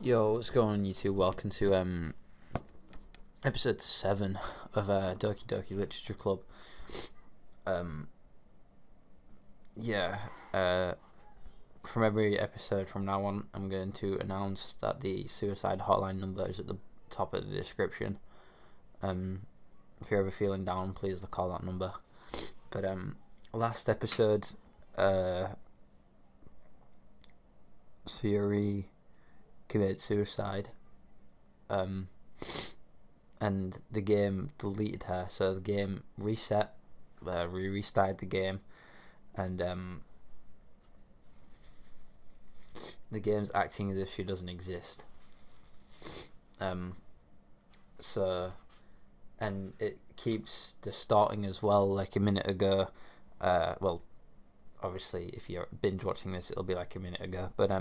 Yo, what's going on YouTube? Welcome to episode 7 of Doki Doki Literature Club. Yeah, from every episode from now on, I'm going to announce that the suicide hotline number is at the top of the description. If you're ever feeling down, please call that number. But last episode, Siri committed suicide, and the game deleted her, so the game reset. We restarted the game, and the game's acting as if she doesn't exist. And it keeps distorting as well. Like a minute ago, well, obviously if you're binge watching this, it'll be like a minute ago, but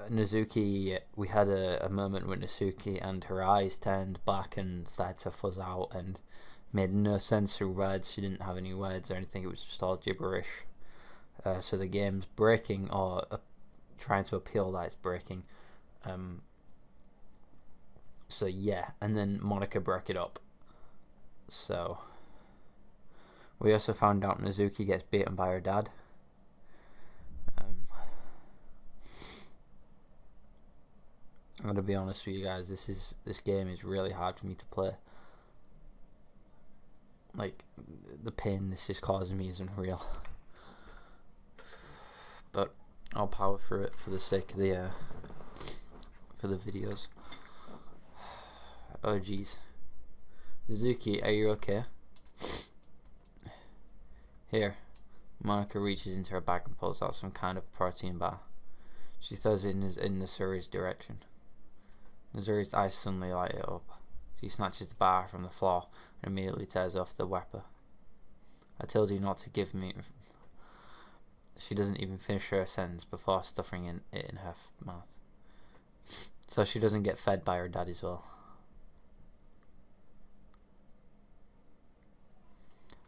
Nazuki, we had a moment with Nazuki and her eyes turned black and started to fuzz out and made no sense through words. She didn't have any words or anything, it was just all gibberish. So the game's breaking, or trying to appeal that it's breaking. So yeah, and then Monica broke it up. So we also found out Nazuki gets beaten by her dad. I'm gonna be honest with you guys, this game is really hard for me to play. Like, the pain this is causing me is unreal. But I'll power through it for the sake of the for the videos. Oh jeez. Nazuki, are you okay? Here. Monica reaches into her bag and pulls out some kind of protein bar. She throws it in Nazuri's direction. Nazuri's eyes suddenly light up. She snatches the bar from the floor and immediately tears off the wrapper. I told you not to give me... She doesn't even finish her sentence before stuffing it in her mouth. So she doesn't get fed by her dad as well.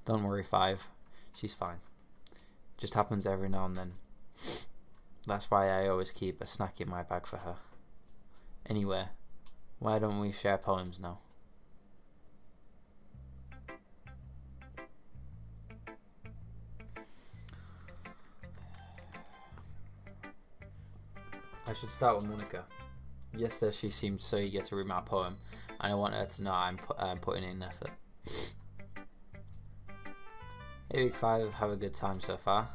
Don't worry, 5. She's fine. Just happens every now and then. That's why I always keep a snack in my bag for her. Anyway, why don't we share poems now? I should start with Monica. Yesterday she seemed so eager to read my poem, and I want her to know I'm putting in effort. Hey week 5, have a good time so far?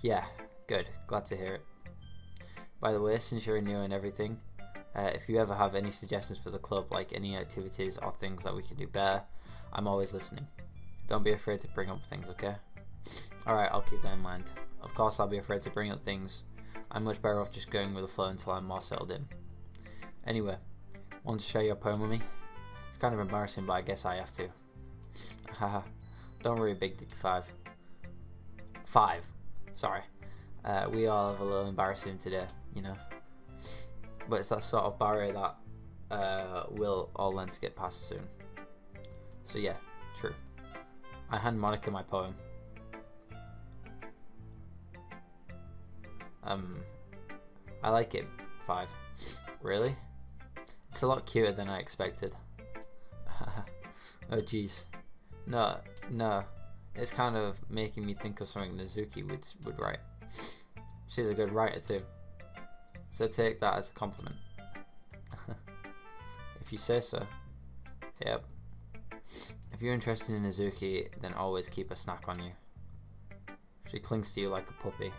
Yeah, good, glad to hear it. By the way, since you're new and everything, if you ever have any suggestions for the club, like any activities or things that we can do better, I'm always listening. Don't be afraid to bring up things, okay? Alright, I'll keep that in mind. Of course I'll be afraid to bring up things. I'm much better off just going with the flow until I'm more settled in. Anyway, want to share your poem with me? It's kind of embarrassing, but I guess I have to. Haha, don't worry, Big Dick 5. 5, sorry. We all have a little embarrassing today, you know. But it's that sort of barrier that we'll all learn to get past soon. So yeah, true. I hand Monica my poem. I like it, 5. Really? It's a lot cuter than I expected. Oh jeez. No. It's kind of making me think of something Nazuki would write. She's a good writer too. So take that as a compliment. If you say so. Yep. If you're interested in Nazuki, then always keep a snack on you. She clings to you like a puppy.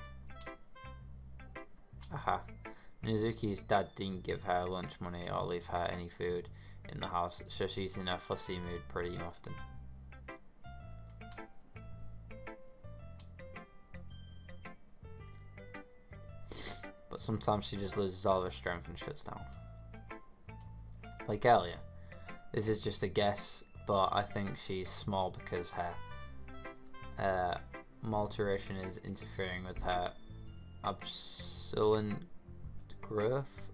Aha. Nazuki's dad didn't give her lunch money or leave her any food in the house, so she's in a fussy mood pretty often. But sometimes she just loses all of her strength and shuts down. Like earlier. This is just a guess, but I think she's small because her maltoration is interfering with her absolute growth.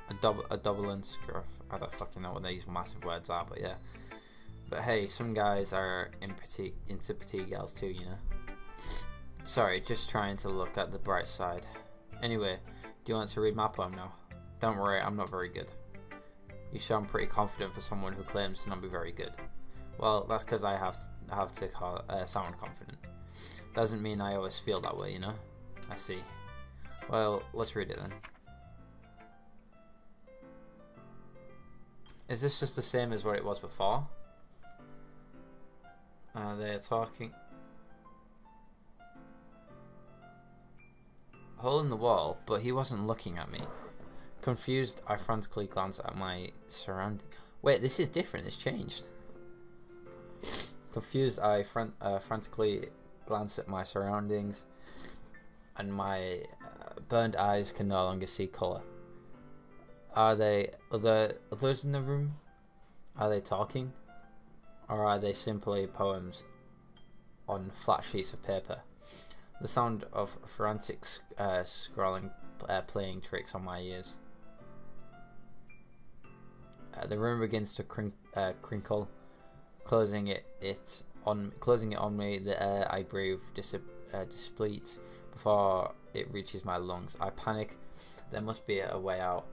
A doublant growth. I don't fucking know what these massive words are, but yeah. But hey, some guys are into petite girls too, you know. Sorry, just trying to look at the bright side. Anyway, Do you want to read my poem now? Don't worry, I'm not very good. You sound pretty confident for someone who claims to not be very good. Well, that's because I have to sound confident. Doesn't mean I always feel that way, you know? I see. Well, let's read it then. Is this just the same as what it was before? They're talking. Hole in the wall, but he wasn't looking at me. Confused, I frantically glanced at my surroundings. Wait, this is different. It's changed. Confused, I frantically glanced at my surroundings, and my burned eyes can no longer see colour. Are they others in the room? Are they talking? Or are they simply poems on flat sheets of paper? The sound of frantic scrolling playing tricks on my ears. The room begins to crinkle, closing it on me. The air I breathe depletes before it reaches my lungs. I panic. There must be a way out.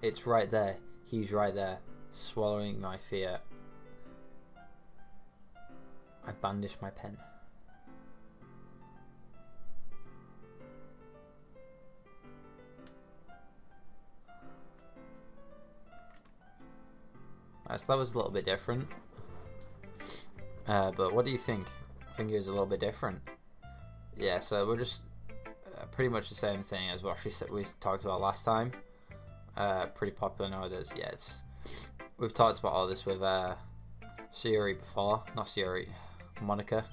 It's right there. He's right there, swallowing my fear. I bandish my pen. Right, so that was a little bit different. But what do you think? I think it was a little bit different. Yeah, so we're just pretty much the same thing as what we talked about last time. Pretty popular nowadays. Yeah, we've talked about all this with Siri before, not Siri, Monica.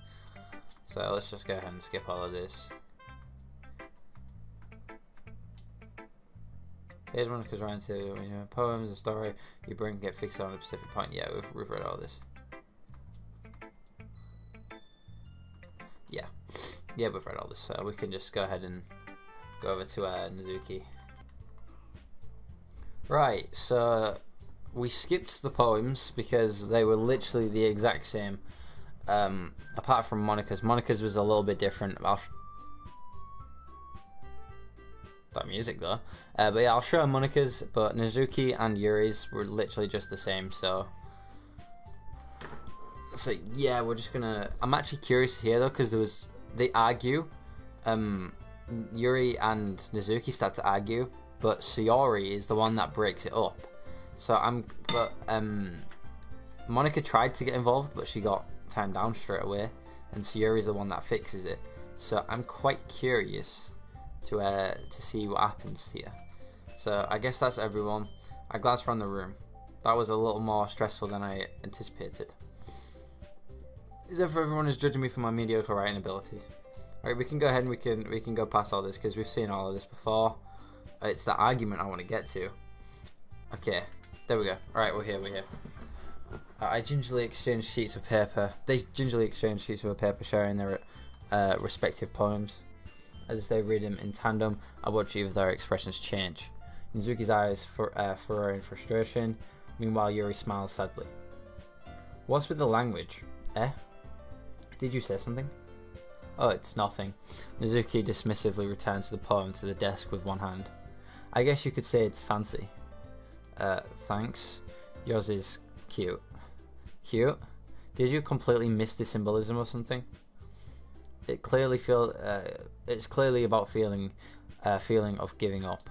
So let's just go ahead and skip all of this. Here's Monica's round to poems, a story you bring, get fixed on a specific point. Yeah, we've read all this. Yeah, we've read all this. So we can just go ahead and go over to Nizuki. Right, so we skipped the poems because they were literally the exact same. Apart from Monica's. Monica's was a little bit different. That music though. But yeah, I'll show Monica's, but Nizuki and Yuri's were literally just the same, so yeah, we're just gonna. I'm actually curious to hear though, because they argue. Yuri and Nizuki start to argue, but Sayori is the one that breaks it up. So Monica tried to get involved, but she got turned down straight away, and Sayori's the one that fixes it. So I'm quite curious to see what happens here. So I guess that's everyone. I glanced around the room. That was a little more stressful than I anticipated. As if everyone is judging me for my mediocre writing abilities. Alright, we can go ahead and we can go past all this because we've seen all of this before. It's the argument I want to get to. Okay, there we go. Alright, we're here. I gingerly exchanged sheets of paper. They gingerly exchanged sheets of paper, sharing their respective poems. As if they read them in tandem, I watch each of their expressions change. Nizuki's eyes furrow in frustration. Meanwhile, Yuri smiles sadly. What's with the language? Did you say something? Oh, it's nothing. Nizuki dismissively returns the poem to the desk with one hand. I guess you could say it's fancy. Thanks. Yours is cute. Cute? Did you completely miss the symbolism or something? It's clearly about feeling of giving up.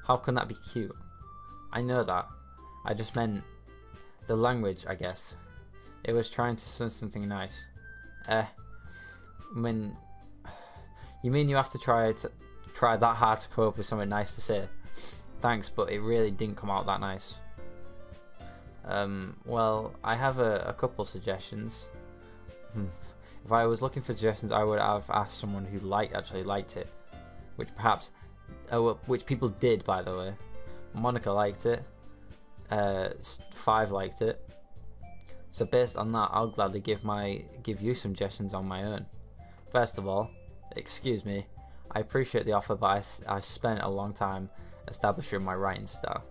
How can that be cute? I know that. I just meant the language, I guess. It was trying to say something nice. You mean you have to try that hard to come up with something nice to say? Thanks, but it really didn't come out that nice. Well, I have a couple suggestions. If I was looking for suggestions, I would have asked someone who actually liked it, which people did, by the way. Monica liked it. 5 liked it. So based on that, I'll gladly give you some suggestions on my own. First of all, excuse me, I appreciate the offer, but I spent a long time establishing my writing style.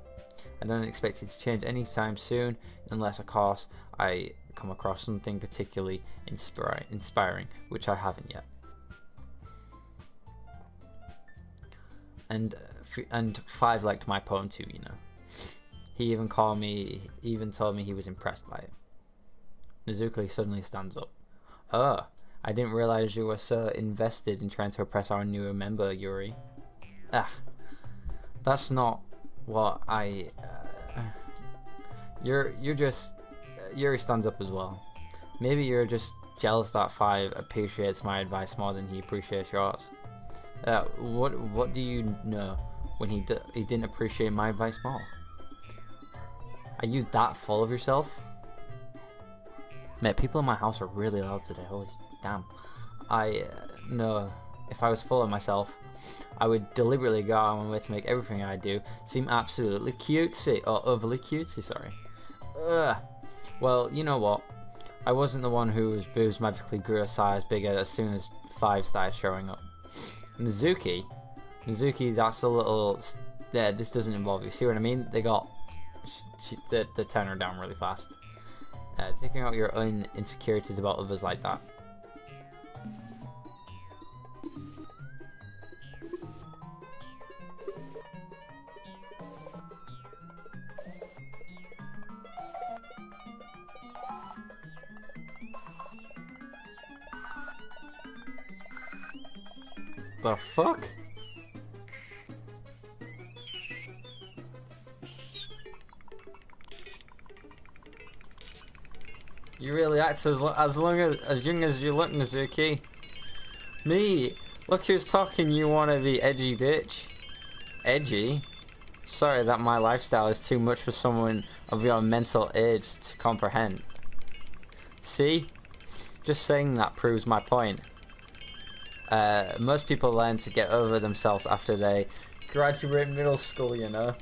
I don't expect it to change anytime soon, unless of course I come across something particularly inspiring, which I haven't yet. and 5 liked my poem too. You know, he even told me he was impressed by it. Nezuki suddenly stands up. Oh, I didn't realize you were so invested in trying to oppress our newer member, Yuri. That's not what I. You're just. Yuri stands up as well. Maybe you're just jealous that 5 appreciates my advice more than he appreciates yours. What do you know when he didn't appreciate my advice more? Are you that full of yourself? Mate, people in my house are really loud today. Holy damn. I know if I was full of myself, I would deliberately go out of my way to make everything I do seem absolutely cutesy, or overly cutesy, sorry. Ugh. Well, you know what? I wasn't the one whose boobs magically grew a size bigger as soon as 5 started showing up. Nezuki, that's a little. Yeah, this doesn't involve you. See what I mean? They got. They turn her down really fast. Taking out your own insecurities about others like that. The fuck? You really act as young as you look, Nezuki. Me? Look who's talking, you wanna be edgy bitch. Edgy? Sorry that my lifestyle is too much for someone of your mental age to comprehend. See? Just saying that proves my point. Most people learn to get over themselves after they graduate middle school, you know.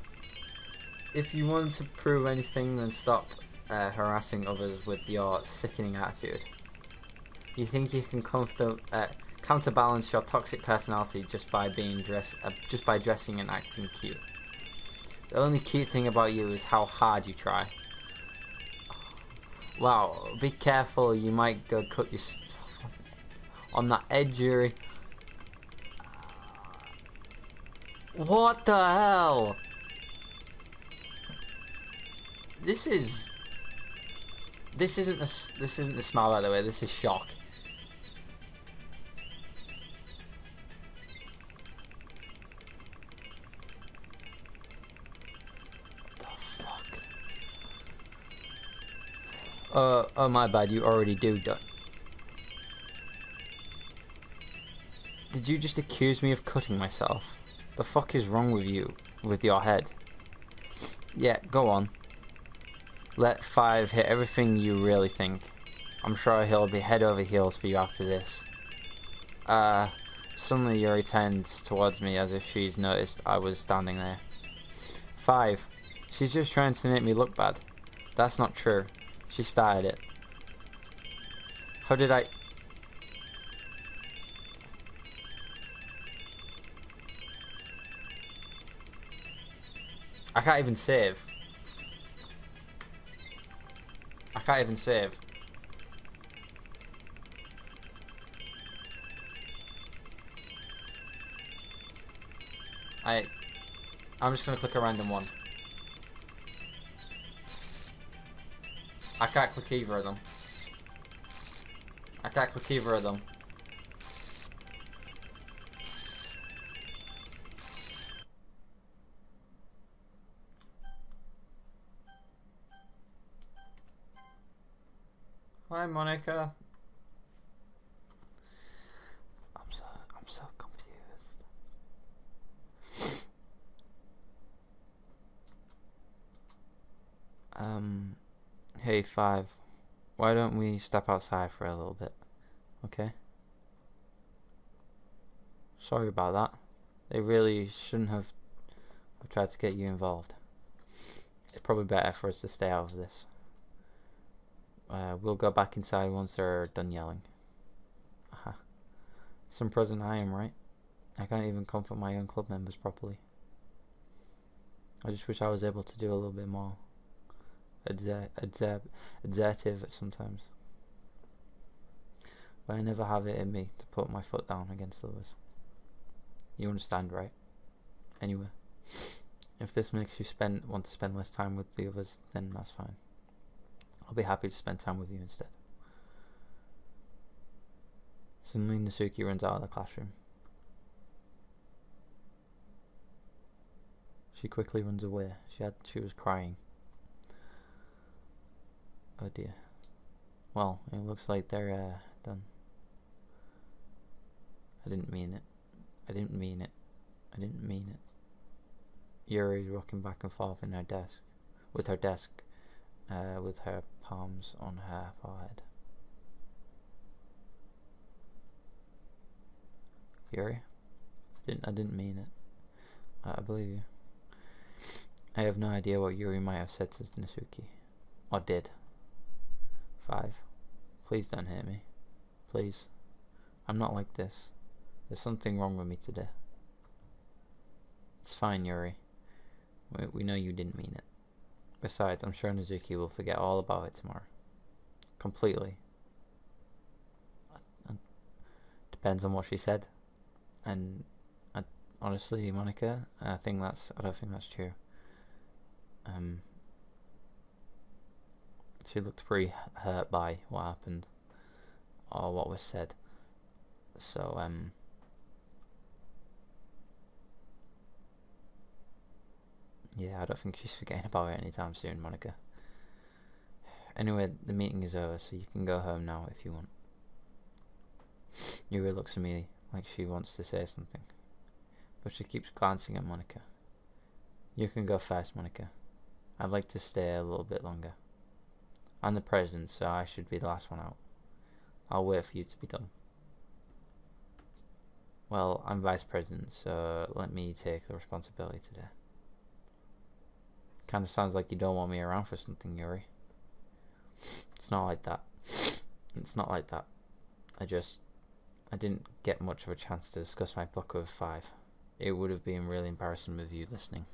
If you want to prove anything, then stop harassing others with your sickening attitude. You think you can counterbalance your toxic personality just by dressing and acting cute. The only cute thing about you is how hard you try. Wow, be careful, you might go cut yourself on that edge, Yuri. What the hell? This isn't a smile, by the way. This is shock. What the fuck? Oh my bad. You already do. Did you just accuse me of cutting myself? The fuck is wrong with you, with your head? Yeah, go on. Let 5 hit everything you really think. I'm sure he'll be head over heels for you after this. Suddenly Yuri turns towards me as if she's noticed I was standing there. 5. She's just trying to make me look bad. That's not true. She started it. How did I... I can't even save. I can't even save. I'm just gonna click a random one. I can't click either of them. I can't click either of them. Hi, Monica. I'm so confused. Hey 5, why don't we step outside for a little bit, okay? Sorry about that. They really shouldn't have tried to get you involved. It's probably better for us to stay out of this. We'll go back inside once they're done yelling. Some present I am, right? I can't even comfort my own club members properly. I just wish I was able to do a little bit more assertive sometimes. But I never have it in me to put my foot down against others. You understand, right? Anyway, if this makes you want to spend less time with the others, then that's fine. I'll be happy to spend time with you instead. Suddenly Nasuki runs out of the classroom. She quickly runs away. She was crying. Oh dear. Well, it looks like they're done. I didn't mean it. I didn't mean it. I didn't mean it. Yuri's rocking back and forth in her desk, with her palms on her forehead. Yuri, I didn't mean it. I believe you. I have no idea what Yuri might have said to Nasuki, or did. 5. Please don't hit me. Please. I'm not like this. There's something wrong with me today. It's fine, Yuri. We know you didn't mean it. Besides, I'm sure Nasuki will forget all about it tomorrow. Completely. Depends on what she said. And honestly, Monica, I don't think that's true. She looked pretty hurt by what happened or what was said. So yeah, I don't think she's forgetting about it anytime soon, Monica. Anyway, the meeting is over, so you can go home now if you want. Yuri looks at me like she wants to say something, but she keeps glancing at Monica. You can go first, Monica. I'd like to stay a little bit longer. I'm the president, so I should be the last one out. I'll wait for you to be done. Well, I'm vice president, so let me take the responsibility today. Kind of sounds like you don't want me around for something, Yuri. It's not like that. It's not like that. I didn't get much of a chance to discuss my book with 5. It would have been really embarrassing with you listening.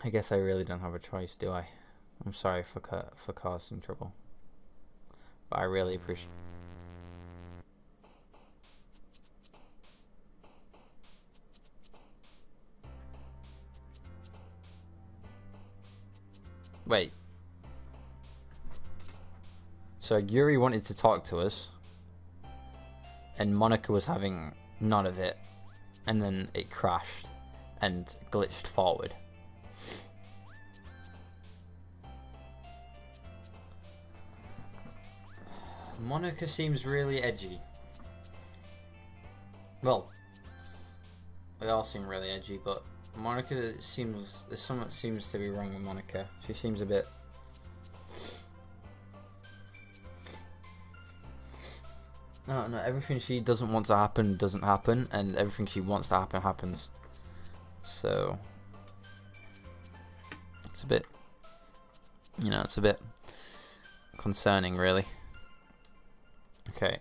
I guess I really don't have a choice, do I? I'm sorry for causing trouble. But I really appreciate... Wait. So Yuri wanted to talk to us, and Monica was having none of it, and then it crashed and glitched forward. Monica seems really edgy. Well, they all seem really edgy, but Monica seems... There's something that seems to be wrong with Monica. She seems a bit... No, everything she doesn't want to happen doesn't happen, and everything she wants to happen happens. So... It's a bit... it's a bit concerning, really. Okay,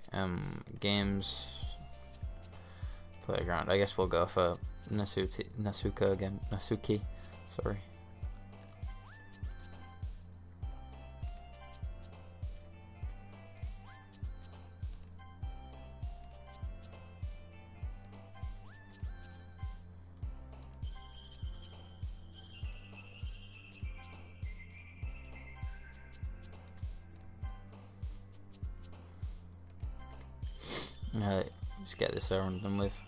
games... Playground. I guess we'll go for Nasuka again. Nasuki, sorry. Just get this over and done with.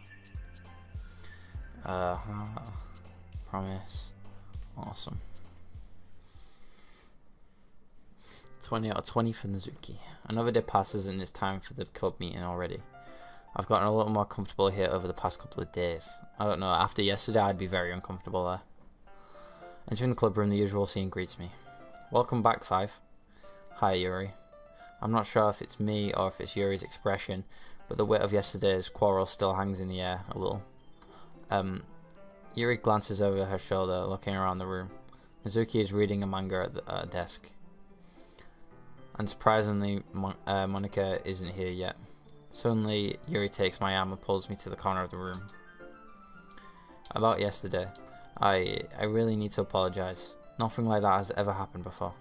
Promise. Awesome. 20 out of 20 for Nazuki. Another day passes and it's time for the club meeting already. I've gotten a little more comfortable here over the past couple of days. I don't know, after yesterday I'd be very uncomfortable there. Entering the club room, the usual scene greets me. Welcome back, 5. Hi, Yuri. I'm not sure if it's me or if it's Yuri's expression, but the weight of yesterday's quarrel still hangs in the air a little. Yuri glances over her shoulder, looking around the room. Mizuki is reading a manga at the desk. Unsurprisingly, Monica isn't here yet. Suddenly, Yuri takes my arm and pulls me to the corner of the room. About yesterday, I really need to apologize. Nothing like that has ever happened before,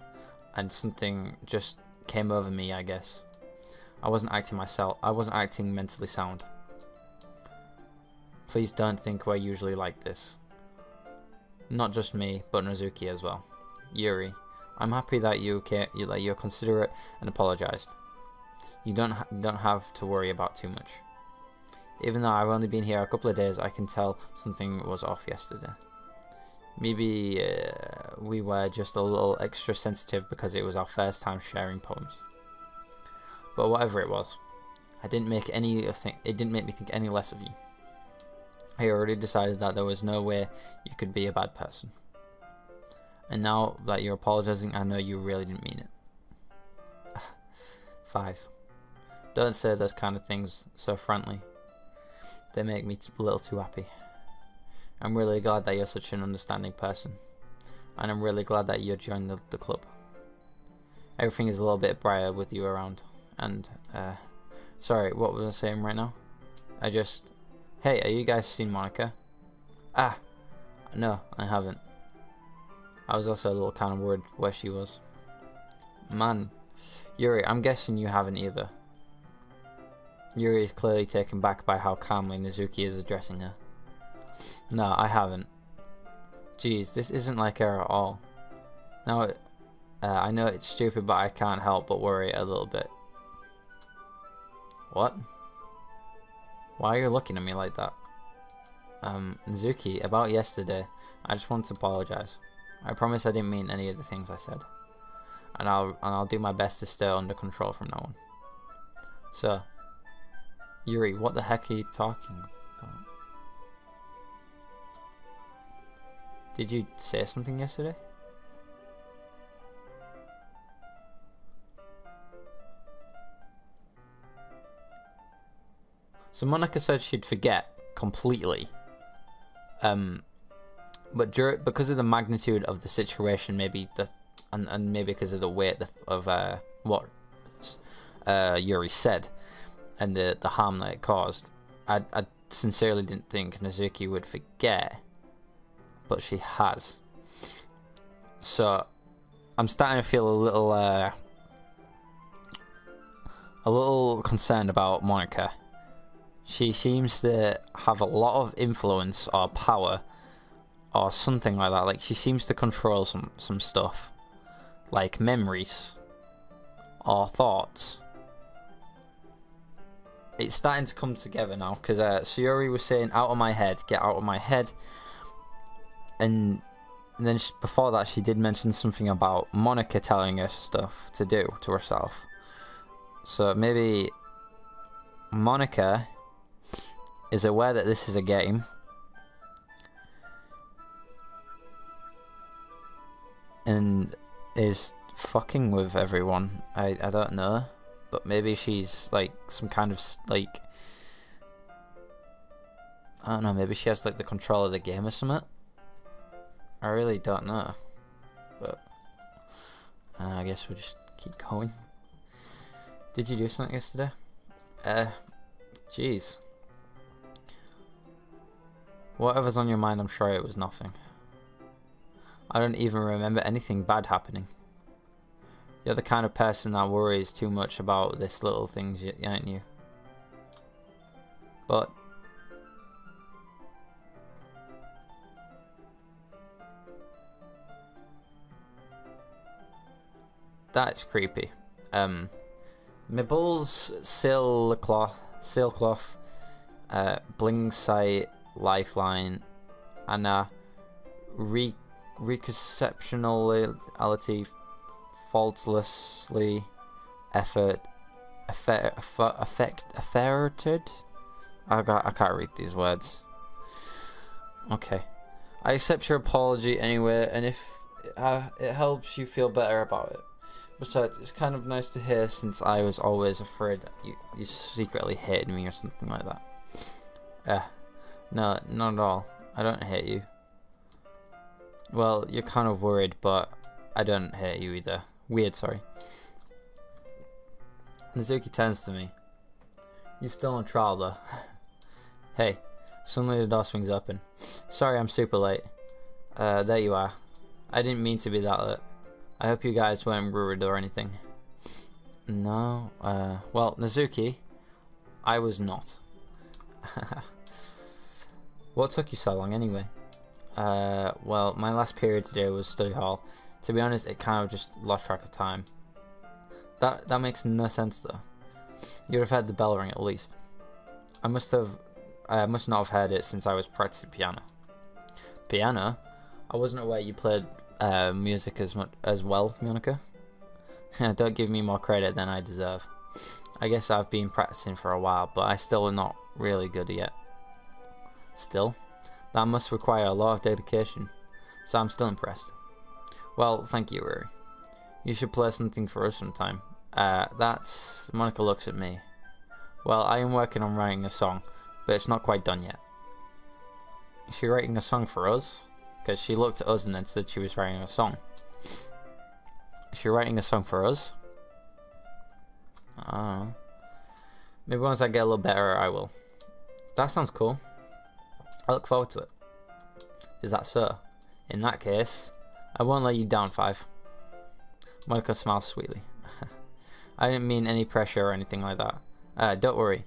and something just came over me, I guess. I wasn't acting mentally sound. Please don't think we're usually like this. Not just me, but Nozuki as well. Yuri, I'm happy that you're considerate and apologized. You don't have to worry about too much. Even though I've only been here a couple of days, I can tell something was off yesterday. Maybe we were just a little extra sensitive because it was our first time sharing poems. But whatever it was, it didn't make me think any less of you. I already decided that there was no way you could be a bad person. And now that you're apologizing, I know you really didn't mean it. 5. Don't say those kind of things so frankly. They make me a little too happy. I'm really glad that you're such an understanding person. And I'm really glad that you joined the club. Everything is a little bit brighter with you around. And, sorry, what was I saying right now? Hey, are you guys seen Monica? Ah, no, I haven't. I was also a little kind of worried where she was. Man, Yuri, I'm guessing you haven't either. Yuri is clearly taken back by how calmly Nozuki is addressing her. No, I haven't. Jeez, this isn't like her at all. Now, I know it's stupid, but I can't help but worry a little bit. What? Why are you looking at me like that? Nozuki, about yesterday, I just want to apologize. I promise I didn't mean any of the things I said. And I'll do my best to stay under control from now on. So, Yuri, what the heck are you talking about? Did you say something yesterday? So Monica said she'd forget completely. But because of the magnitude of the situation, maybe and maybe because of the weight of what Yuri said and the harm that it caused, I sincerely didn't think Nozuki would forget, but she has. So I'm starting to feel a little concerned about Monica. She seems to have a lot of influence or power or something like that. Like, she seems to control some stuff, like memories or thoughts. It's starting to come together now, because Sayori was saying, out of my head, get out of my head. And then before that, she did mention something about Monica telling her stuff to do to herself. So maybe Monica is aware that this is a game, and is fucking with everyone. I don't know, but maybe she's like some kind of like, I don't know, maybe she has like the control of the game or something. I really don't know, but I guess we'll just keep going. Did you do something yesterday? Jeez. Whatever's on your mind, I'm sure it was nothing. I don't even remember anything bad happening. You're the kind of person that worries too much about this little things, aren't you? But that's creepy. Mibbles, sailcloth, bling sight, lifeline, and reconceptionality, faultlessly affected. I can't read these words. Okay, I accept your apology anyway, and if it helps you feel better about it. Besides, it's kind of nice to hear, since I was always afraid that you secretly hated me or something like that. No, not at all. I don't hate you. Well, you're kind of worried, but I don't hate you either. Weird, sorry. Nozuki turns to me. You're still on trial, though. Hey, suddenly the door swings open. Sorry, I'm super late. There you are. I didn't mean to be that late. I hope you guys weren't rude or anything. No, well, Nozuki, I was not. What took you so long anyway? Well, my last period today was study hall. To be honest, it kind of just lost track of time. That makes no sense though. You'd have heard the bell ring at least. I must not have heard it since I was practicing piano. Piano? I wasn't aware you played music as well, Monica. Don't give me more credit than I deserve. I guess I've been practicing for a while, but I still am not really good yet. Still? That must require a lot of dedication, so I'm still impressed. Well, thank you, Rory. You should play something for us sometime. Monica looks at me. Well, I am working on writing a song, but it's not quite done yet. Is she writing a song for us? Because she looked at us and then said she was writing a song. Is she writing a song for us? I don't know. Maybe once I get a little better, I will. That sounds cool. I look forward to it. Is that so? In that case, I won't let you down, Five. Monica smiles sweetly. I didn't mean any pressure or anything like that. Don't worry.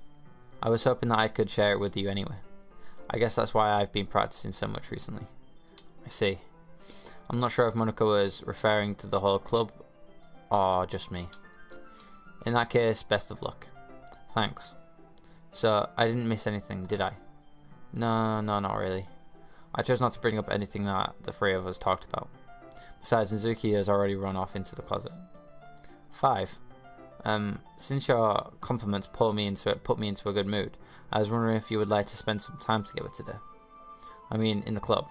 I was hoping that I could share it with you anyway. I guess that's why I've been practicing so much recently. I see. I'm not sure if Monica was referring to the whole club or just me. In that case, best of luck. Thanks. So, I didn't miss anything, did I? No, not really. I chose not to bring up anything that the three of us talked about. Besides, Nizuki has already run off into the closet. 5. Since your compliments put me into a good mood, I was wondering if you would like to spend some time together today. I mean, in the club.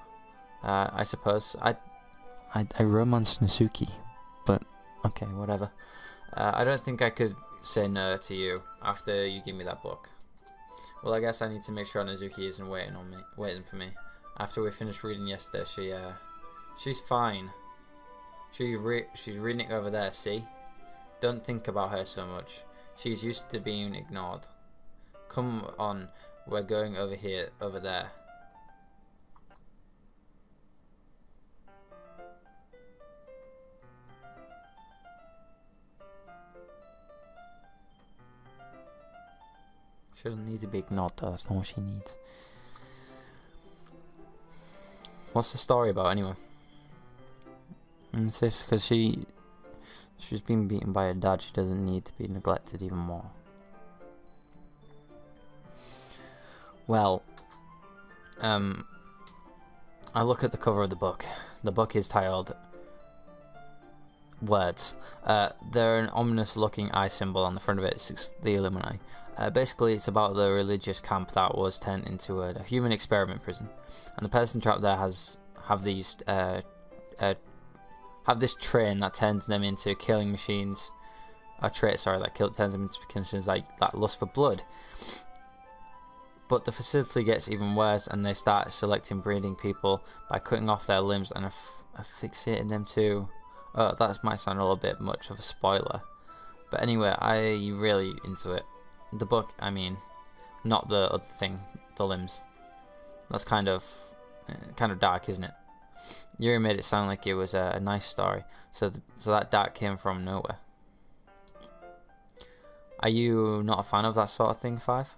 I suppose. I romance Nizuki, but okay, whatever. I don't think I could say no to you after you give me that book. Well, I guess I need to make sure Nizuki isn't waiting for me. After we finished reading yesterday, she's fine. She's reading it over there, see? Don't think about her so much. She's used to being ignored. Come on, we're going over there. She doesn't need to be ignored though, that's not what she needs. What's the story about anyway? And it's just because she's been beaten by her dad, she doesn't need to be neglected even more. Well, I look at the cover of the book. The book is titled Words. They're an ominous looking eye symbol on the front of it. It's the Illuminati. Basically, it's about the religious camp that was turned into a human experiment prison, and the person trapped there have this train that turns them into killing machines. A trait, sorry, that turns them into machines like that lust for blood. But the facility gets even worse, and they start selecting breeding people by cutting off their limbs and asphyxiating them too. Oh, that might sound a little bit much of a spoiler, but anyway, I really into it. The book, I mean, not the other thing, the limbs. That's kind of dark, isn't it? Yuri made it sound like it was a nice story, so that dark came from nowhere. Are you not a fan of that sort of thing, Five?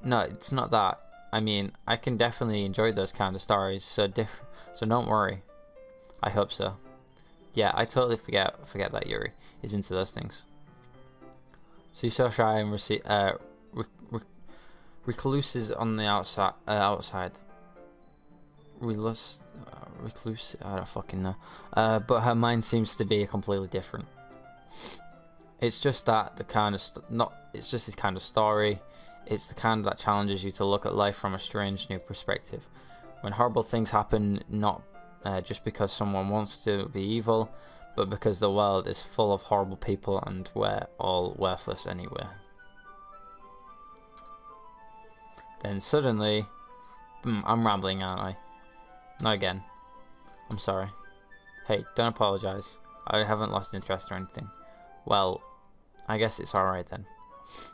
No, it's not that. I mean, I can definitely enjoy those kind of stories, so don't worry. I hope so. Yeah, I totally forget that Yuri is into those things. She's so shy and recluses on the outside. Recluse, I don't fucking know. But her mind seems to be completely different. It's just that it's just this kind of story. It's the kind that challenges you to look at life from a strange new perspective. When horrible things happen, not just because someone wants to be evil, but because the world is full of horrible people and we're all worthless anyway. Then suddenly, I'm rambling, aren't I? Not again. I'm sorry. Hey, don't apologise. I haven't lost interest or anything. Well, I guess it's alright then.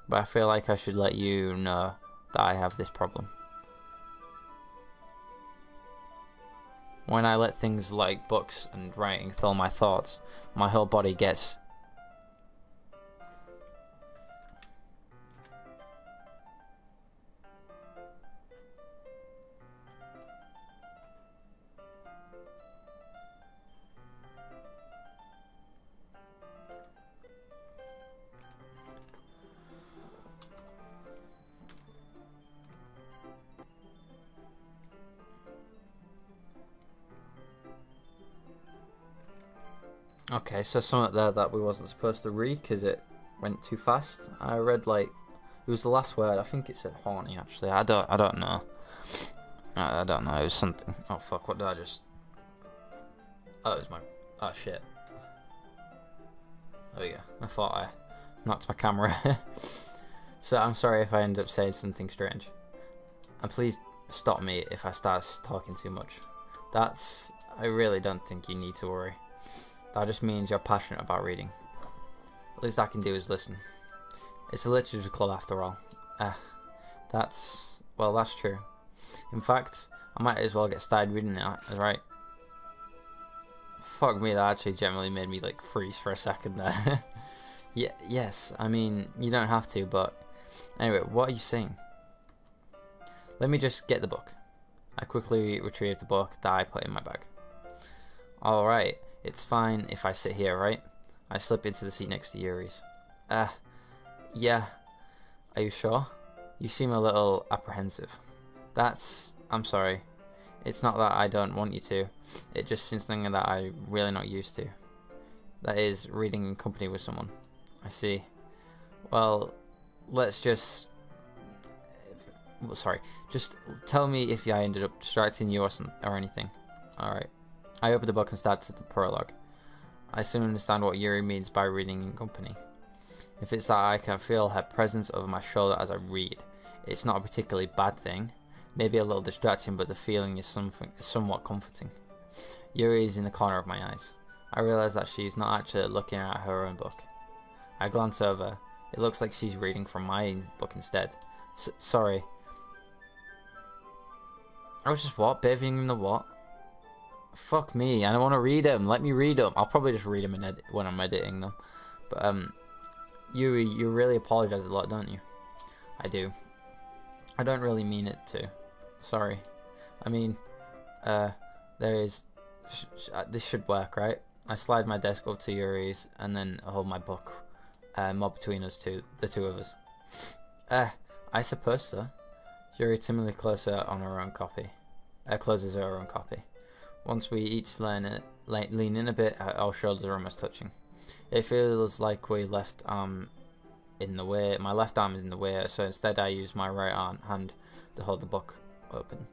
But I feel like I should let you know that I have this problem. When I let things like books and writing fill my thoughts, my whole body gets Okay, so something there that we wasn't supposed to read because it went too fast. I read like it was the last word. I think it said horny. Actually, I don't know. I don't know. It was something. Oh fuck! What did I just? Oh, it was my. Oh shit. There we go. I thought I knocked my camera. So I'm sorry if I end up saying something strange. And please stop me if I start talking too much. I really don't think you need to worry. That just means you're passionate about reading. The least I can do is listen. It's a literature club after all. That's true. In fact, I might as well get started reading it, right? Fuck me, that actually generally made me like freeze for a second there. Yes, I mean, you don't have to, but anyway, what are you saying? Let me just get the book. I quickly retrieved the book that I put in my bag. Alright, it's fine if I sit here, right? I slip into the seat next to Yuri's. Yeah. Are you sure? You seem a little apprehensive. I'm sorry. It's not that I don't want you to. It just seems something that I'm really not used to. That is, reading in company with someone. I see. Well, let's just... Sorry. Just tell me if I ended up distracting you or anything. Alright. I opened the book and started the prologue. I soon understand what Yuri means by reading in company. If it's that I can feel her presence over my shoulder as I read, it's not a particularly bad thing. Maybe a little distracting, but the feeling is somewhat comforting. Yuri is in the corner of my eyes. I realize that she's not actually looking at her own book. I glance over. It looks like she's reading from my book instead. Sorry. I was just what? Bathing in the what? Fuck me, I don't want to read them. Let me read them. I'll probably just read them when I'm editing them. But, Yuri, you really apologize a lot, don't you? I do. I don't really mean it to. Sorry. I mean, this should work, right? I slide my desk up to Yuri's and then hold my book more between the two of us. I suppose so. Yuri timidly closes her own copy. Once we each lean in a bit, our shoulders are almost touching. It feels like my left arm is in the way, so instead I use my right hand to hold the book open.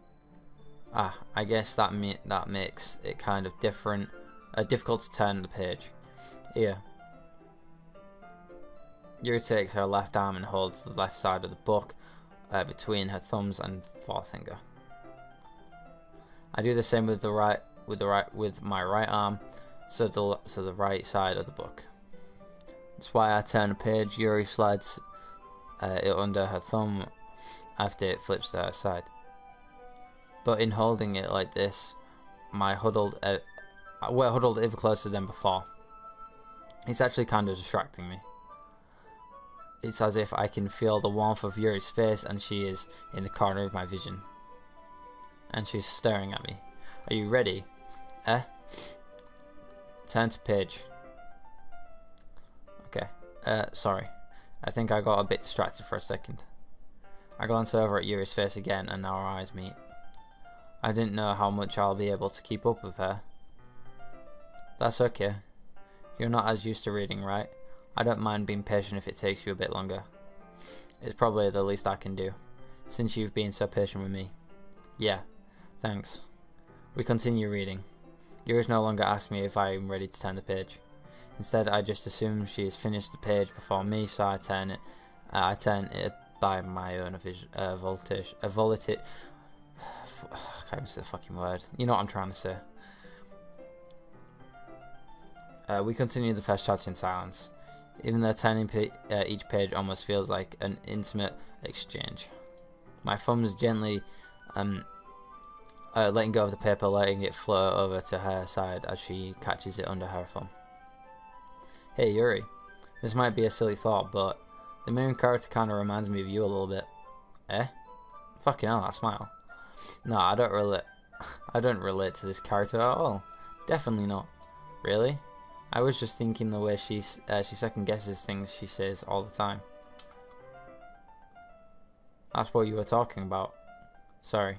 I guess that makes it kind of difficult to turn the page. Here. Yuri takes her left arm and holds the left side of the book between her thumbs and forefinger. I do the same with my right arm, so the right side of the book. That's why I turn a page. Yuri slides it under her thumb after it flips to her side. But in holding it like this, we're huddled even closer than before. It's actually kind of distracting me. It's as if I can feel the warmth of Yuri's face and she is in the corner of my vision. And she's staring at me. Are you ready? Turn to page. Okay. Sorry. I think I got a bit distracted for a second. I glance over at Yuri's face again and our eyes meet. I didn't know how much I'll be able to keep up with her. That's okay. You're not as used to reading, right? I don't mind being patient if it takes you a bit longer. It's probably the least I can do, since you've been so patient with me. Yeah, thanks. We continue reading. Yuri's no longer asks me if I'm ready to turn the page. Instead, I just assume she has finished the page before me, so I turn it by my own voltage. I can't even say the fucking word. You know what I'm trying to say. We continue the first chapter in silence, even though turning each page almost feels like an intimate exchange. My thumb is gently letting go of the paper, letting it flow over to her side as she catches it under her thumb. Hey Yuri, this might be a silly thought, but the main character kind of reminds me of you a little bit. Fucking hell, that smile. No, I don't relate to this character at all. Definitely not. Really? I was just thinking the way she second guesses things she says all the time. That's what you were talking about. Sorry.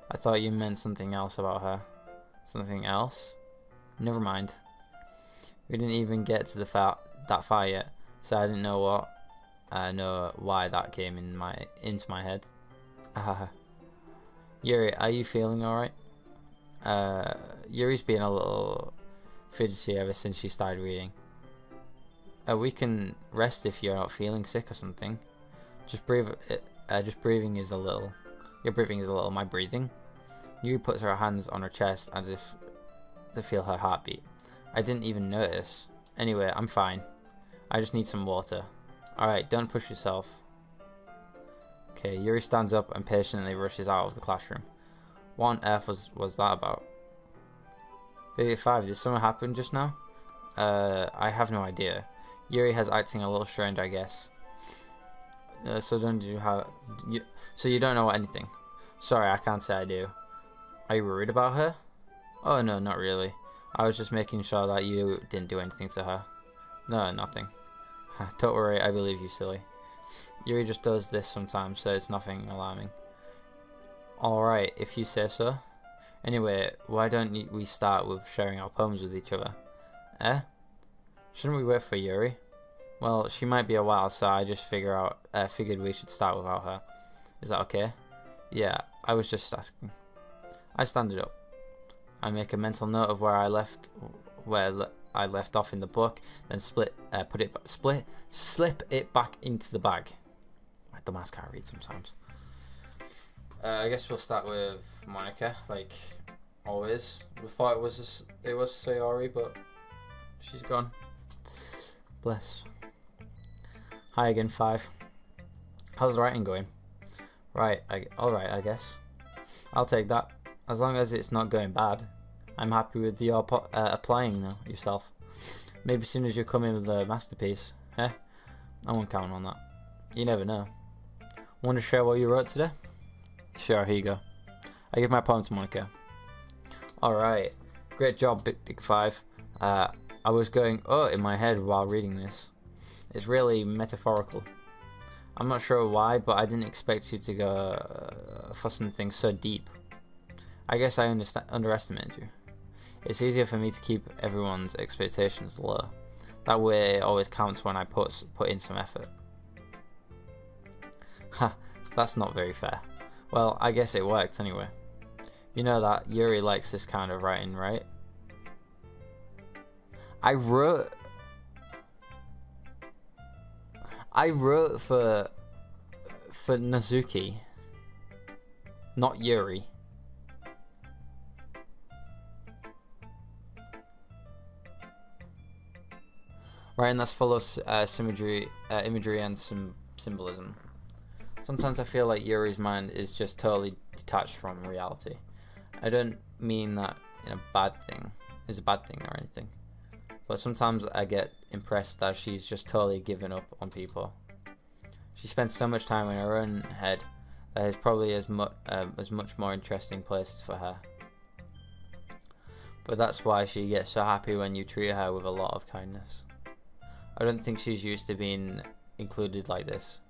I thought you meant something else about her. Something else? Never mind. We didn't even get to that far yet, so I didn't know why that came into my head. Yuri, are you feeling alright? Yuri's been a little fidgety ever since she started reading. We can rest if you're not feeling sick or something. Just breathing is a little. Your breathing is a little. My breathing. Yuri puts her hands on her chest as if to feel her heartbeat. I didn't even notice. Anyway, I'm fine. I just need some water. Alright, don't push yourself. Okay, Yuri stands up and patiently rushes out of the classroom. What on earth was that about? Baby 5, did something happen just now? I have no idea. Yuri has acting a little strange, I guess. So you don't know anything? Sorry, I can't say I do. Are you worried about her? Oh no, not really. I was just making sure that you didn't do anything to her. No, nothing. Don't worry, I believe you, silly. Yuri just does this sometimes, so it's nothing alarming. Alright, if you say so. Anyway, why don't we start with sharing our poems with each other? Eh? Shouldn't we wait for Yuri? Well, she might be a while, so I just figured we should start without her. Is that okay? Yeah, I was just asking. I stand it up. I make a mental note of where I left off in the book, then slip it back into the bag. My dumbass can't read sometimes. I guess we'll start with Monica, like always. We thought it was Sayori, but she's gone. Bless. Hi again, 5. How's the writing going? Right, alright, I guess. I'll take that. As long as it's not going bad. I'm happy with your applying now yourself. Maybe as soon as you come in with a masterpiece. Eh? I won't count on that. You never know. Want to share what you wrote today? Sure, here you go. I give my poem to Monica. Alright. Great job, Big 5. I was going, oh, in my head while reading this. It's really metaphorical. I'm not sure why, but I didn't expect you to go for something so deep. I guess I underestimated you. It's easier for me to keep everyone's expectations low. That way it always counts when I put in some effort. Ha, that's not very fair. Well, I guess it worked anyway. You know that Yuri likes this kind of writing, right? I wrote for Nazuki, not Yuri. Right, and that's full of imagery and some symbolism. Sometimes I feel like Yuri's mind is just totally detached from reality. I don't mean that in a bad thing, or anything. But sometimes I get impressed that she's just totally given up on people. She spends so much time in her own head that there's probably as much more interesting places for her. But that's why she gets so happy when you treat her with a lot of kindness. I don't think she's used to being included like this.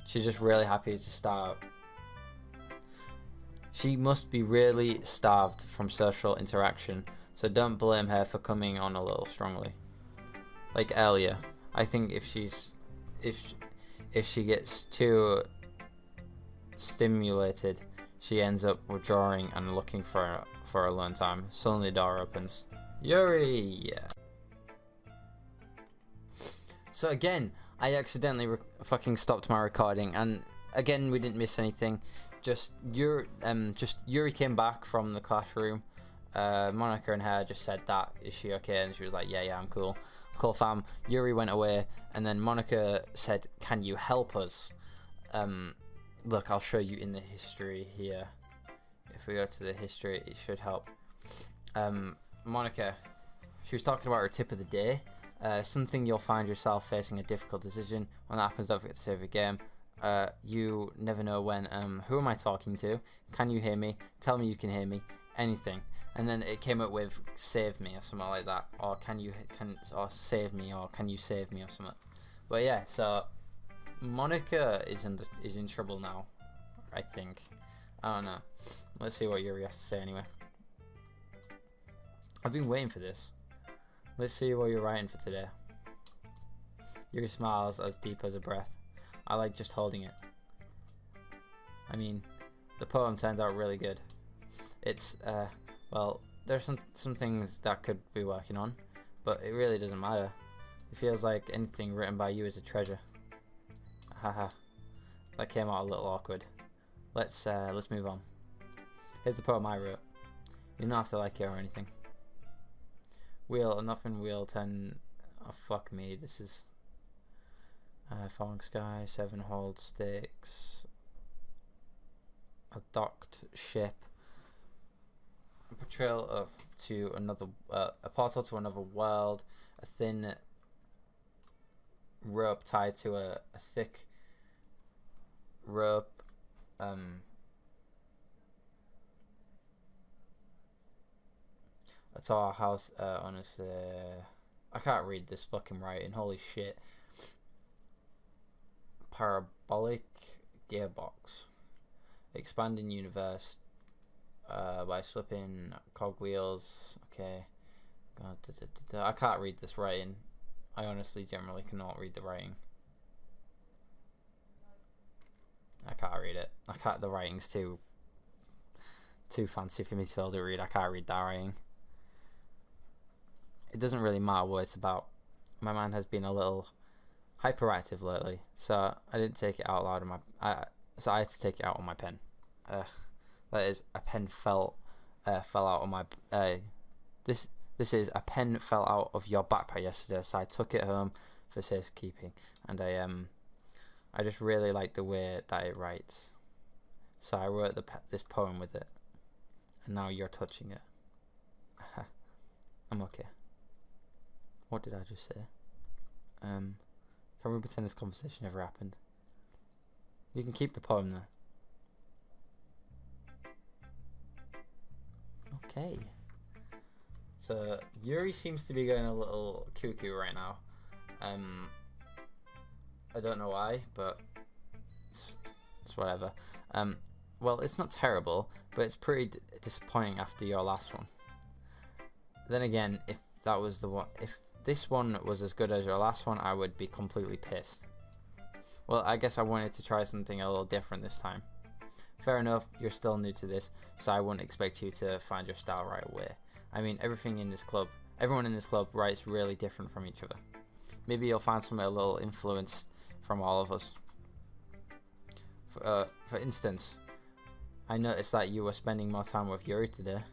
She's just really happy to start. She must be really starved from social interaction, so don't blame her for coming on a little strongly. Like earlier, I think if she gets too stimulated, she ends up withdrawing and looking for alone time. Suddenly the door opens. Yuri! Yeah. So again, I accidentally fucking stopped my recording, and again we didn't miss anything. Just Yuri came back from the classroom. Monica and her just said that, is she okay? And she was like, yeah, I'm cool. Cool fam. Yuri went away, and then Monica said, can you help us? Look, I'll show you in the history here. If we go to the history, it should help. Monica, she was talking about her tip of the day. Something you'll find yourself facing a difficult decision. When that happens, don't forget to save the game. You never know when. Who am I talking to? Can you hear me? Tell me you can hear me. Anything. And then it came up with save me or something like that, or or save me, or can you save me or something. But yeah, so Monica is in trouble now, I think. I don't know. Let's see what Yuri has to say anyway. I've been waiting for this. Let's see what you're writing for today. Your smile's as deep as a breath. I like just holding it. I mean, the poem turns out really good. It's, well, there's some things that could be working on, but it really doesn't matter. It feels like anything written by you is a treasure. Haha. That came out a little awkward. Let's move on. Here's the poem I wrote. You don't have to like it or anything. Wheel, nothing wheel 10. Oh, fuck me. This is falling sky, 7 hold sticks, a docked ship, a portrayal of to another, a portal to another world, a thin rope tied to a thick rope, a tall house on a I can't read this fucking writing, holy shit. Parabolic gearbox, expanding universe by slipping cogwheels. Okay, God, I can't read this writing. I honestly generally cannot read the writing. I can't read it. I can't. The writing's too fancy for me to be able to read. I can't read that writing. It doesn't really matter what it's about. My mind has been a little hyperactive lately, so I didn't take it out loud on my. So I had to take it out on my pen. That is, a pen fell out on my. This is a pen fell out of your backpack yesterday, so I took it home for safekeeping, and I just really like the way that it writes, so I wrote this poem with it, and now you're touching it. I'm okay. What did I just say? Can we pretend this conversation never happened? You can keep the poem there. Okay. So Yuri seems to be going a little cuckoo right now. I don't know why, but it's whatever. Well, it's not terrible, but it's pretty disappointing after your last one. Then again, if that was the one, if this one was as good as your last one, I would be completely pissed. Well, I guess I wanted to try something a little different this time. Fair enough, you're still new to this, so I wouldn't expect you to find your style right away. I mean, everyone in this club writes really different from each other. Maybe you'll find something a little influenced from all of us. For instance, I noticed that you were spending more time with Yuri today.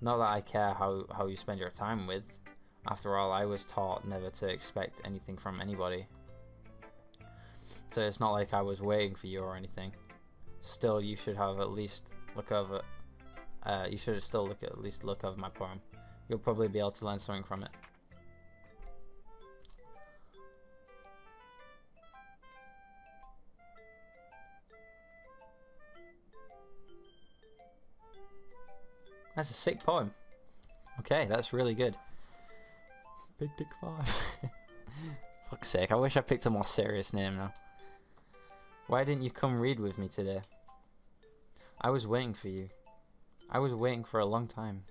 Not that I care how you spend your time with. After all, I was taught never to expect anything from anybody. So it's not like I was waiting for you or anything. Still, you should have at least look over. You should still at least look over my poem. You'll probably be able to learn something from it. That's a sick poem. Okay, that's really good. Big Dick 5. Fuck's sake, I wish I picked a more serious name now. Why didn't you come read with me today? I was waiting for you. I was waiting for a long time.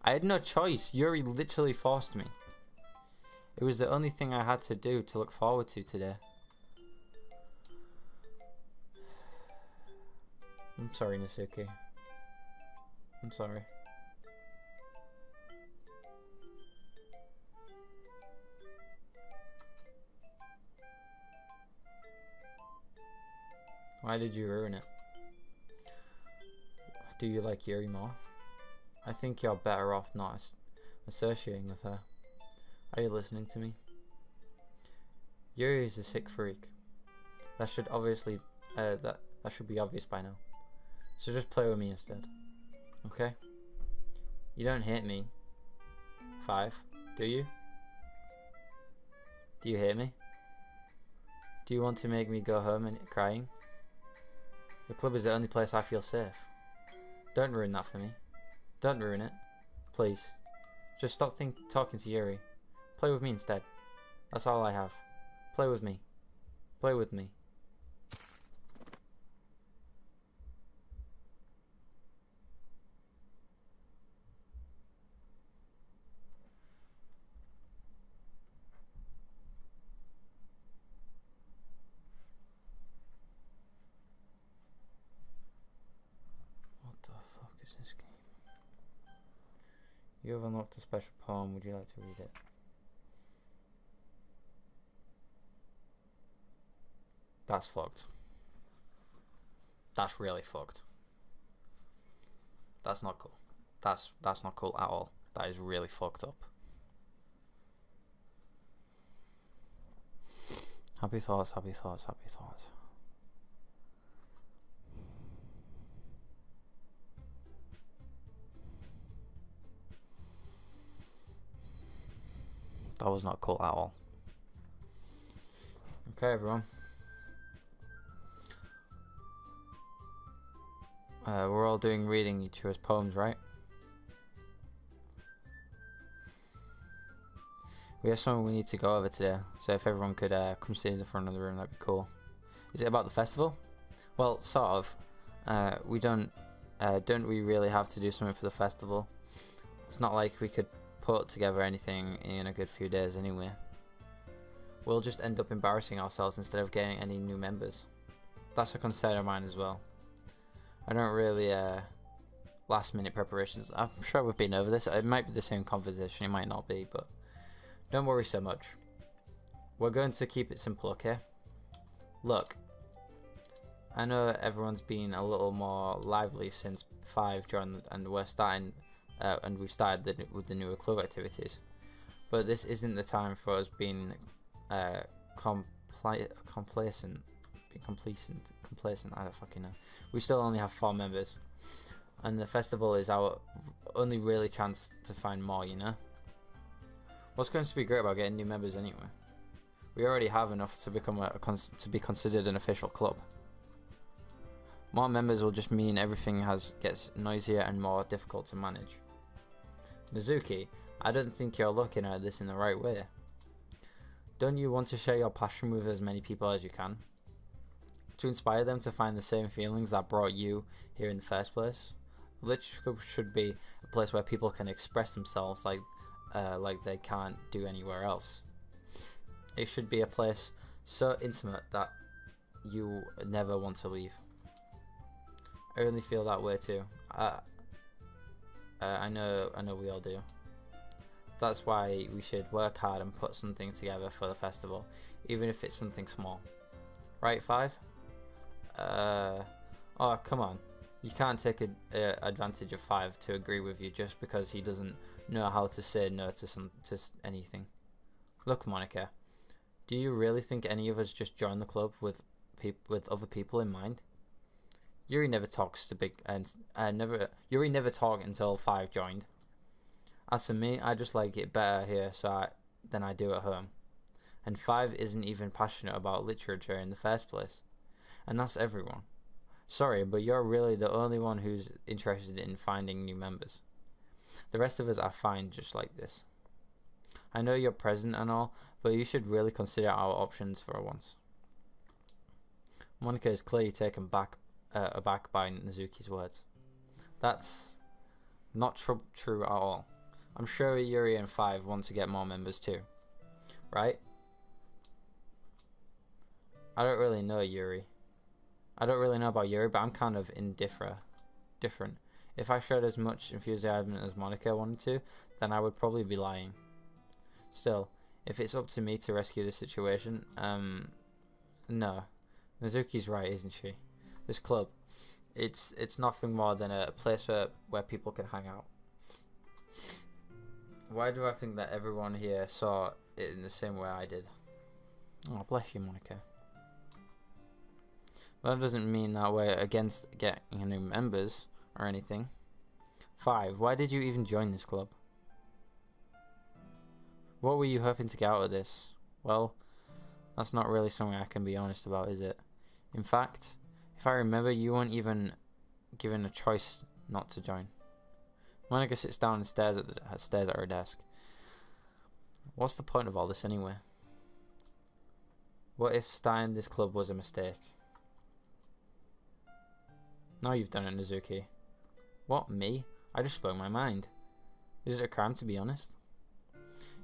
I had no choice. Yuri literally forced me. It was the only thing I had to do to look forward to today. I'm sorry, Nasuke. I'm sorry. Why did you ruin it? Do you like Yuri more? I think you're better off not associating with her. Are you listening to me? Yuri is a sick freak. That should obviously that should be obvious by now. So just play with me instead. Okay? You don't hate me. 5, do you? Do you hate me? Do you want to make me go home and crying? The club is the only place I feel safe. Don't ruin that for me. Don't ruin it. Please. Just stop talking to Yuri. Play with me instead. That's all I have. Play with me. Play with me. You have unlocked a special poem. Would you like to read it? That's fucked. That's really fucked. That's not cool. That's not cool at all. That is really fucked up. Happy thoughts, happy thoughts, happy thoughts. That was not cool at all. Okay, everyone. We're all doing reading each other's poems, right? We have something we need to go over today, so if everyone could come sit in the front of the room, that'd be cool. Is it about the festival? Well, sort of. We don't we really have to do something for the festival? It's not like we could put together anything in a good few days anyway. We'll just end up embarrassing ourselves instead of getting any new members. That's a concern of mine as well. I don't really last minute preparations. I'm sure we've been over this. It might be the same conversation, it might not be, but don't worry so much. We're going to keep it simple, okay? Look, I know everyone's been a little more lively since 5 joined, and we're starting, and we've started with the newer club activities. But this isn't the time for us being complacent. I don't fucking know. We still only have 4 members, and the festival is our only really chance to find more, you know? What's going to be great about getting new members anyway? We already have enough to become to be considered an official club. More members will just mean everything gets noisier and more difficult to manage. Mizuki, I don't think you're looking at this in the right way. Don't you want to share your passion with as many people as you can? To inspire them to find the same feelings that brought you here in the first place? Literature Club should be a place where people can express themselves like they can't do anywhere else. It should be a place so intimate that you never want to leave. I really feel that way too. I know we all do. That's why we should work hard and put something together for the festival, even if it's something small. Right, 5? Oh, come on. You can't take advantage of 5 to agree with you just because he doesn't know how to say no to anything. Look, Monica, do you really think any of us just joined the club with other people in mind? Yuri never talks to Yuri never talked until 5 joined. As for me, I just like it better here than I do at home. And 5 isn't even passionate about literature in the first place. And that's everyone. Sorry, but you're really the only one who's interested in finding new members. The rest of us are fine just like this. I know you're present and all, but you should really consider our options for once. Monica is clearly taken aback by Mizuki's words. That's not true at all. I'm sure Yuri and 5 want to get more members too. Right? I don't really know Yuri. I don't really know about Yuri, but I'm kind of different. If I showed as much enthusiasm as Monica wanted to, then I would probably be lying. Still, if it's up to me to rescue this situation, no. Mizuki's right, isn't she? This club, it's nothing more than a place where people can hang out. Why do I think that everyone here saw it in the same way I did? Oh, bless you, Monica. That doesn't mean that we're against getting new members or anything. 5, why did you even join this club? What were you hoping to get out of this? Well, that's not really something I can be honest about, is it? In fact, if I remember, you weren't even given a choice not to join. Monica sits down and stares at her desk. What's the point of all this anyway? What if starting this club was a mistake? Now you've done it, Mizuki. What, me? I just spoke my mind. Is it a crime to be honest?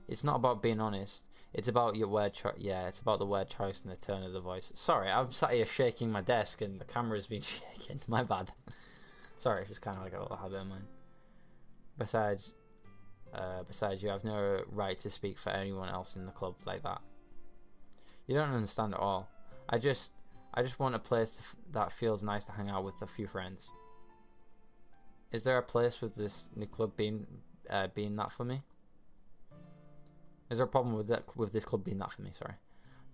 It's not about being honest. It's about your word choice. Yeah, it's about the word choice and the tone of the voice. Sorry, I'm sat here shaking my desk and the camera's been shaking. My bad. Sorry, it's just kind of like a little habit of mine. Besides, Besides, you have no right to speak for anyone else in the club like that. You don't understand at all. I just want a place that feels nice to hang out with a few friends. Is there a place with this new club being that for me? Is there a problem with this club being that for me? Sorry,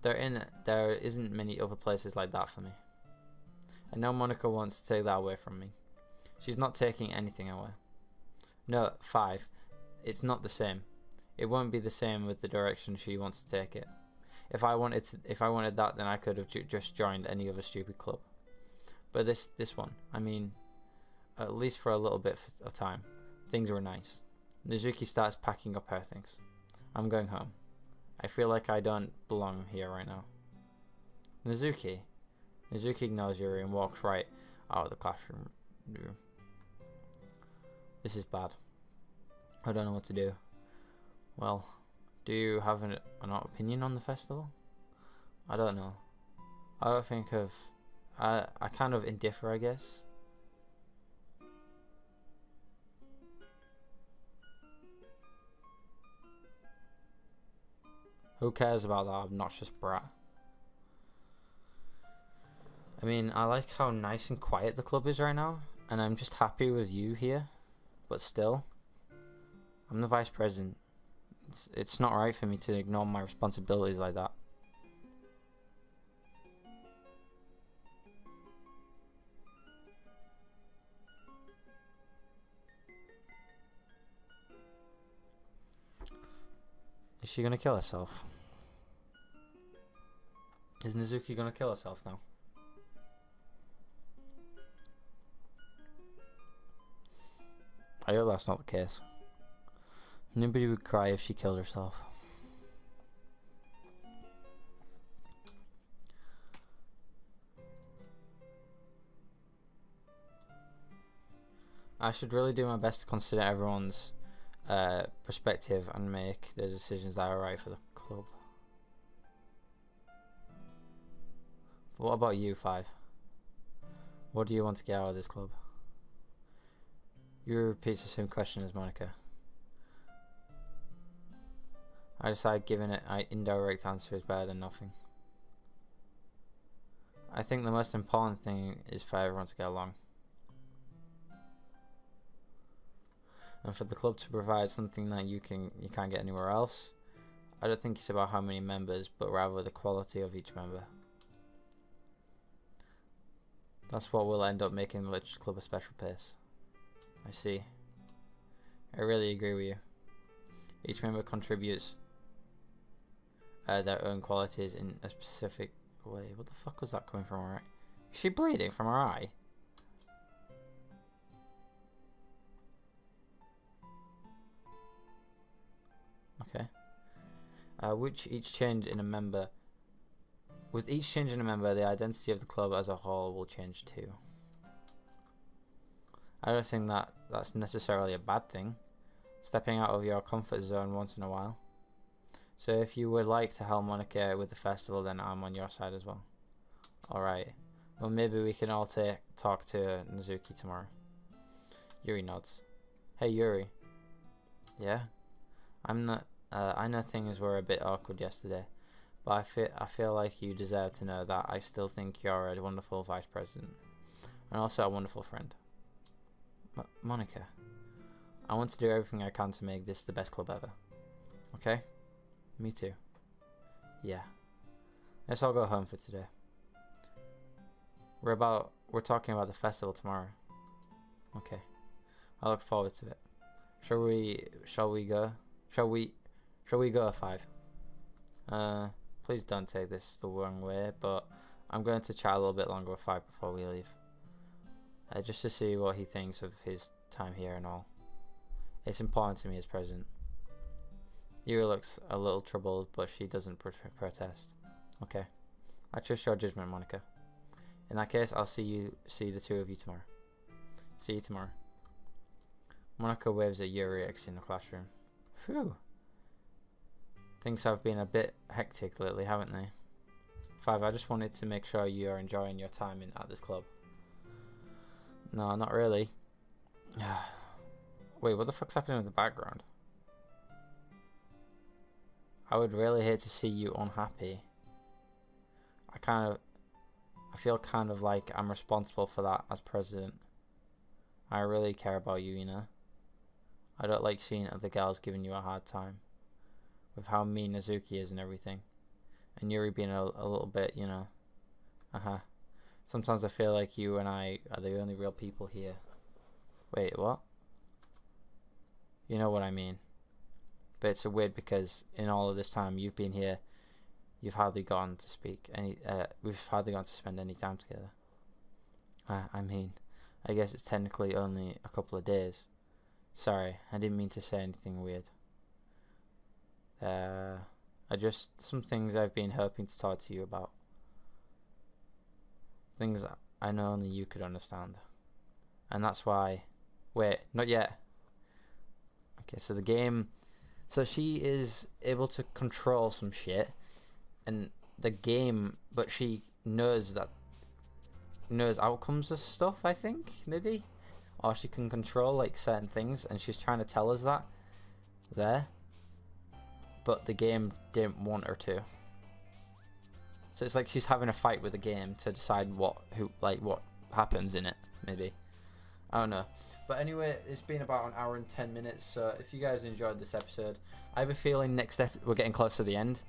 there isn't many other places like that for me. I know Monica wants to take that away from me. She's not taking anything away. No, 5. It's not the same. It won't be the same with the direction she wants to take it. If I wanted that, then I could have just joined any other stupid club. But this one, I mean, at least for a little bit of time, things were nice. Nizuki starts packing up her things. I'm going home. I feel like I don't belong here right now. Nizuki ignores Yuri and walks right out of the classroom. This is bad. I don't know what to do. Well, do you have an opinion on the festival? I don't know. I don't think of... I kind of indiffer, I guess. Who cares about that obnoxious brat? I mean, I like how nice and quiet the club is right now, and I'm just happy with you here. But still, I'm the vice president. It's not right for me to ignore my responsibilities like that. Is she gonna kill herself? Is Nizuki gonna kill herself now? I hope that's not the case. Nobody would cry if she killed herself. I should really do my best to consider everyone's perspective and make the decisions that are right for the club. But what about you, 5? What do you want to get out of this club? You repeat the same question as Monica. I decide giving it an indirect answer is better than nothing. I think the most important thing is for everyone to get along. And for the club to provide something that you can't get anywhere else. I don't think it's about how many members, but rather the quality of each member. That's what will end up making the Literature Club a special place. I see. I really agree with you. Each member contributes their own qualities in a specific way. What the fuck was that coming from her eye? Is she bleeding from her eye? Okay. With each change in a member, the identity of the club as a whole will change too. I don't think that's necessarily a bad thing. Stepping out of your comfort zone once in a while. So if you would like to help Monica with the festival, then I'm on your side as well. Alright. Well, maybe we can all talk to Nizuki tomorrow. Yuri nods. Hey Yuri. Yeah? I know things were a bit awkward yesterday, but I feel like you deserve to know that I still think you're a wonderful vice president. And also a wonderful friend. Monica. I want to do everything I can to make this the best club ever. Okay? Me too. Yeah. Let's all go home for today. We're talking about the festival tomorrow. Okay. I look forward to it. Shall we go? Shall we go at 5? Please don't take this the wrong way, but I'm going to chat a little bit longer with 5 before we leave. Just to see what he thinks of his time here and all. It's important to me as president. Yuri looks a little troubled, but she doesn't protest. Okay. I trust your judgment, Monica. In that case, I'll see the two of you tomorrow. See you tomorrow. Monica waves at Yuri exiting the classroom. Phew. Things have been a bit hectic lately, haven't they? 5, I just wanted to make sure you are enjoying your time at this club. No, not really. Wait, what the fuck's happening with the background? I would really hate to see you unhappy. I feel kind of like I'm responsible for that as president. I really care about you, you know. I don't like seeing other girls giving you a hard time with how mean Azuki is and everything. And Yuri being a little bit, you know. Sometimes I feel like you and I are the only real people here. Wait, what? You know what I mean. But it's weird because in all of this time you've been here, you've hardly gotten to speak we've hardly gotten to spend any time together. I mean, I guess it's technically only a couple of days. Sorry, I didn't mean to say anything weird. Some things I've been hoping to talk to you about. Things I know only you could understand. And that's why... Wait, not yet. Okay, so the game... So she is able to control some shit. And the game... But she knows outcomes of stuff, I think, maybe? Or she can control, like, certain things. And she's trying to tell us that. There. But the game didn't want her to. So it's like she's having a fight with the game to decide what happens in it, maybe. I don't know. But anyway, it's been about an hour and 10 minutes. So if you guys enjoyed this episode, I have a feeling we're getting close to the end.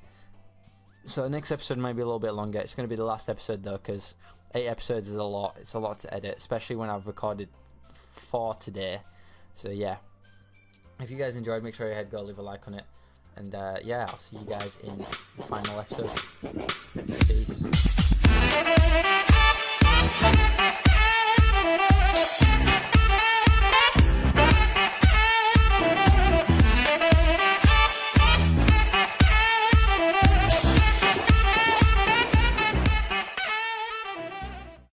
So the next episode might be a little bit longer. It's going to be the last episode though, because 8 episodes is a lot. It's a lot to edit, especially when I've recorded 4 today. So yeah, if you guys enjoyed, make sure you go leave a like on it. And yeah, I'll see you guys in the final episode. Peace.